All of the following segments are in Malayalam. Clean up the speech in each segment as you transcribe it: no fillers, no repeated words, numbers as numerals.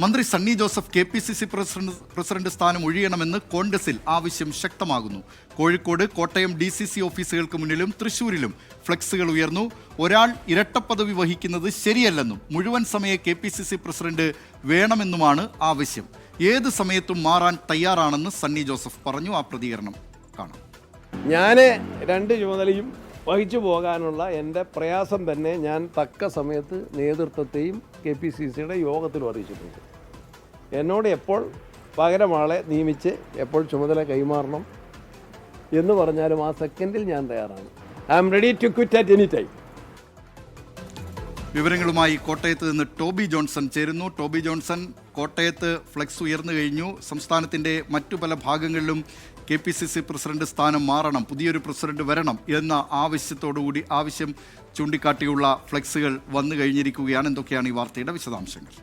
മന്ത്രി സണ്ണി ജോസഫ് KPCC പ്രസിഡന്റ് സ്ഥാനം ഒഴിയണമെന്ന് കോൺഗ്രസിൽ ആവശ്യം ശക്തമാകുന്നു. കോഴിക്കോട്, കോട്ടയം DCC ഓഫീസുകൾക്ക് മുന്നിലും തൃശൂരിലും ഫ്ലെക്സുകൾ ഉയർന്നു. ഒരാൾ ഇരട്ടപ്പദവി വഹിക്കുന്നത് ശരിയല്ലെന്നും മുഴുവൻ സമയ KPCC പ്രസിഡന്റ് വേണമെന്നുമാണ് ആവശ്യം. ഏത് സമയത്തും മാറാൻ തയ്യാറാണെന്ന് സണ്ണി ജോസഫ് പറഞ്ഞു. ആ പ്രതികരണം കാണാം. ഞാൻ രണ്ട് ചുമതലയും വഹിച്ചു പോകാനുള്ള എൻ്റെ പ്രയാസം തന്നെ ഞാൻ തക്ക സമയത്ത് നേതൃത്വത്തെയും KPCCയുടെ യോഗത്തിലും അറിയിച്ചിട്ടുണ്ട്. എന്നോട് എപ്പോൾ പകരം ആളെ നിയമിച്ച് എപ്പോൾ ചുമതല കൈമാറണം എന്ന് പറഞ്ഞാലും ആ സെക്കൻഡിൽ ഞാൻ തയ്യാറാണ്. I am ready to quit at any time. വിവരങ്ങളുമായി കോട്ടയത്ത് നിന്ന് ടോബി ജോൺസൺ ചേരുന്നു. ടോബി ജോൺസൺ, കോട്ടയത്ത് ഫ്ലെക്സ് ഉയർന്നു കഴിഞ്ഞു. സംസ്ഥാനത്തിൻ്റെ മറ്റു പല ഭാഗങ്ങളിലും KPCC പ്രസിഡന്റ് സ്ഥാനം മാറണം, പുതിയൊരു പ്രസിഡന്റ് വരണം എന്ന ആവശ്യം ചൂണ്ടിക്കാട്ടിയുള്ള ഫ്ലെക്സുകൾ വന്നു കഴിഞ്ഞിരിക്കുകയാണ്. എന്തൊക്കെയാണ് ഈ വാർത്തയുടെ വിശദാംശങ്ങൾ?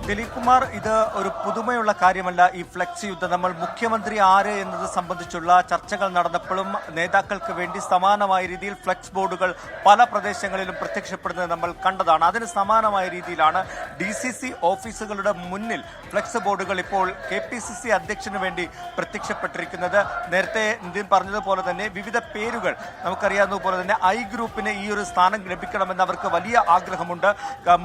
ദിലീപ് കുമാർ, ഇത് ഒരു പുതുമയുള്ള കാര്യമല്ല. ഈ ഫ്ലെക്സ് യുദ്ധം നമ്മൾ മുഖ്യമന്ത്രി ആര് എന്നത് സംബന്ധിച്ചുള്ള ചർച്ചകൾ നടന്നപ്പോഴും നേതാക്കൾക്ക് വേണ്ടി സമാനമായ രീതിയിൽ ഫ്ലെക്സ് ബോർഡുകൾ പല പ്രദേശങ്ങളിലും പ്രത്യക്ഷപ്പെടുന്നത് നമ്മൾ കണ്ടതാണ്. അതിന് സമാനമായ രീതിയിലാണ് DCC ഓഫീസുകളുടെ മുന്നിൽ ഫ്ലെക്സ് ബോർഡുകൾ ഇപ്പോൾ KPCC അധ്യക്ഷന് വേണ്ടി പ്രത്യക്ഷപ്പെട്ടിരിക്കുന്നത്. നേരത്തെ ഇന്ത്യൻ പറഞ്ഞതുപോലെ തന്നെ വിവിധ പേരുകൾ നമുക്കറിയാവുന്നതുപോലെ തന്നെ I ഗ്രൂപ്പിന് ഈ ഒരു സ്ഥാനം ലഭിക്കണമെന്ന് അവർക്ക് വലിയ ആഗ്രഹമുണ്ട്.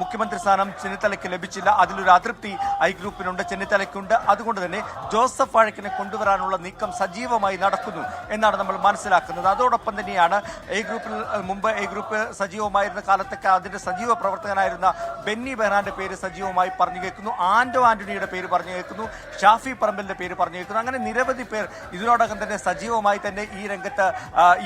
മുഖ്യമന്ത്രി സ്ഥാനം ചെന്നിത്തലയ്ക്ക് ലഭിച്ചില്ല, അതിലൊരു അതൃപ്തി I ഗ്രൂപ്പിനുണ്ട്, ചെന്നിത്തലയ്ക്കുണ്ട്. അതുകൊണ്ട് തന്നെ ജോസഫ് വാഴക്കിനെ കൊണ്ടുവരാനുള്ള നീക്കം സജീവമായി നടക്കുന്നു എന്നാണ് നമ്മൾ മനസ്സിലാക്കുന്നത്. അതോടൊപ്പം തന്നെയാണ് മുമ്പ് A ഗ്രൂപ്പ് സജീവമായിരുന്ന കാലത്തൊക്കെ അതിന്റെ സജീവ പ്രവർത്തകനായിരുന്ന ബെന്നി ബെഹനാന്റെ പേര് സജീവമായി പറഞ്ഞു കേൾക്കുന്നു, ആന്റോ ആന്റണിയുടെ പേര് പറഞ്ഞു കേൾക്കുന്നു, ഷാഫി പറമ്പലിന്റെ പേര് പറഞ്ഞു കേൾക്കുന്നു. അങ്ങനെ നിരവധി പേർ ഇതിനോടകം തന്നെ സജീവമായി തന്നെ ഈ രംഗത്ത്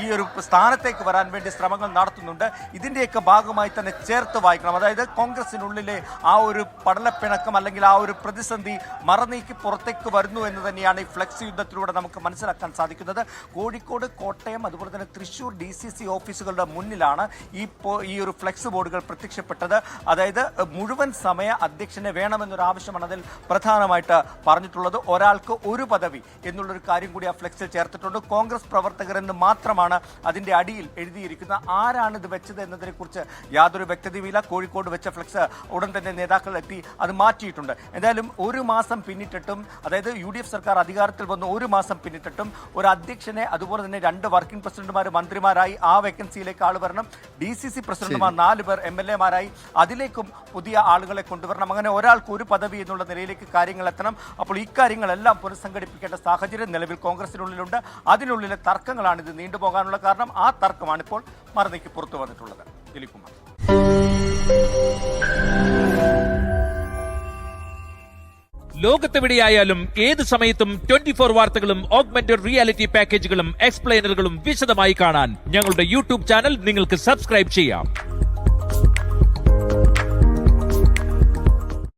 ഈ ഒരു സ്ഥാനത്തേക്ക് വരാൻ വേണ്ടി ശ്രമങ്ങൾ നടത്തുന്നുണ്ട്. ഇതിന്റെയൊക്കെ ഭാഗമായി തന്നെ ചേർത്ത് വായിക്കണം. അതായത് കോൺഗ്രസിനുള്ളിലെ ആ ഒരു പടലപ്പിണക്കം അല്ലെങ്കിൽ ആ ഒരു പ്രതിസന്ധി മറനീക്കി പുറത്തേക്ക് വരുന്നു എന്ന് തന്നെയാണ് ഈ ഫ്ലെക്സ് യുദ്ധത്തിലൂടെ നമുക്ക് മനസ്സിലാക്കാൻ സാധിക്കുന്നത്. കോഴിക്കോട്, കോട്ടയം, അതുപോലെ തന്നെ തൃശൂർ DCC ഓഫീസുകളുടെ മുന്നിലാണ് ഈ ഒരു ഫ്ലെക്സ് ബോർഡുകൾ പ്രത്യക്ഷപ്പെട്ടത്. അതായത് മുഴുവൻ സമയ അധ്യക്ഷനെ വേണമെന്നൊരു ആവശ്യമാണ് അതിൽ പ്രധാനമായിട്ട് പറഞ്ഞിട്ടുള്ളത്. ഒരാൾക്ക് ഒരു പദവി എന്നുള്ളൊരു കാര്യം കൂടി ആ ഫ്ലെക്സിൽ ചേർത്തിട്ടുണ്ട്. കോൺഗ്രസ് പ്രവർത്തകരെന്ന് മാത്രമാണ് അതിന്റെ അടിയിൽ എഴുതിയിരിക്കുന്നത്. ആരാണ് ഇത് വെച്ചത് എന്നതിനെ കുറിച്ച് യാതൊരു വ്യക്തതയുമില്ല. കോഴിക്കോട് വെച്ച ഫ്ലെക്സ് ഉടൻ തന്നെ നേതാക്കൾ എത്തി അത് മാറ്റിയിട്ടുണ്ട്. എന്തായാലും ഒരു മാസം പിന്നിട്ടിട്ടും, അതായത് UDF സർക്കാർ അധികാരത്തിൽ വന്ന് ഒരു മാസം പിന്നിട്ടിട്ടും ഒരു അധ്യക്ഷനെ, അതുപോലെ തന്നെ 2 വർക്കിംഗ് പ്രസിഡന്റുമാർ മന്ത്രിമാരായി ആ വേക്കൻസിയിലേക്ക് ആൾ വരണം. DCC പ്രസിഡന്റുമാർ 4 പേർ MLA-മാരായി അതിലേക്കും പുതിയ ആളുകളെ കൊണ്ടുവരണം. അങ്ങനെ ഒരാൾക്ക് ഒരു പദവി എന്നുള്ള നിലയിലേക്ക് കാര്യങ്ങൾ എത്തണം. അപ്പോൾ ഇക്കാര്യങ്ങളെല്ലാം പുനഃസംഘടിപ്പിക്കേണ്ട സാഹചര്യം നിലവിൽ കോൺഗ്രസിനുള്ളിലുണ്ട്. അതിനുള്ളിലെ തർക്കങ്ങളാണ് ഇത് നീണ്ടുപോകാനുള്ള കാരണം. ആ തർക്കമാണ് ഇപ്പോൾ മറുനീക്കി പുറത്തു വന്നിട്ടുള്ളത്. ദിലീപ് കുമാർ. ലോകത്തെവിടെയായാലും ഏത് സമയത്തും 24 വാർത്തകളും ഓഗ്മെന്റഡ് റിയാലിറ്റി പാക്കേജുകളും എക്സ്പ്ലെയിനറുകളും വിശദമായി കാണാൻ ഞങ്ങളുടെ YouTube ചാനൽ നിങ്ങൾക്ക് സബ്സ്ക്രൈബ് ചെയ്യാം.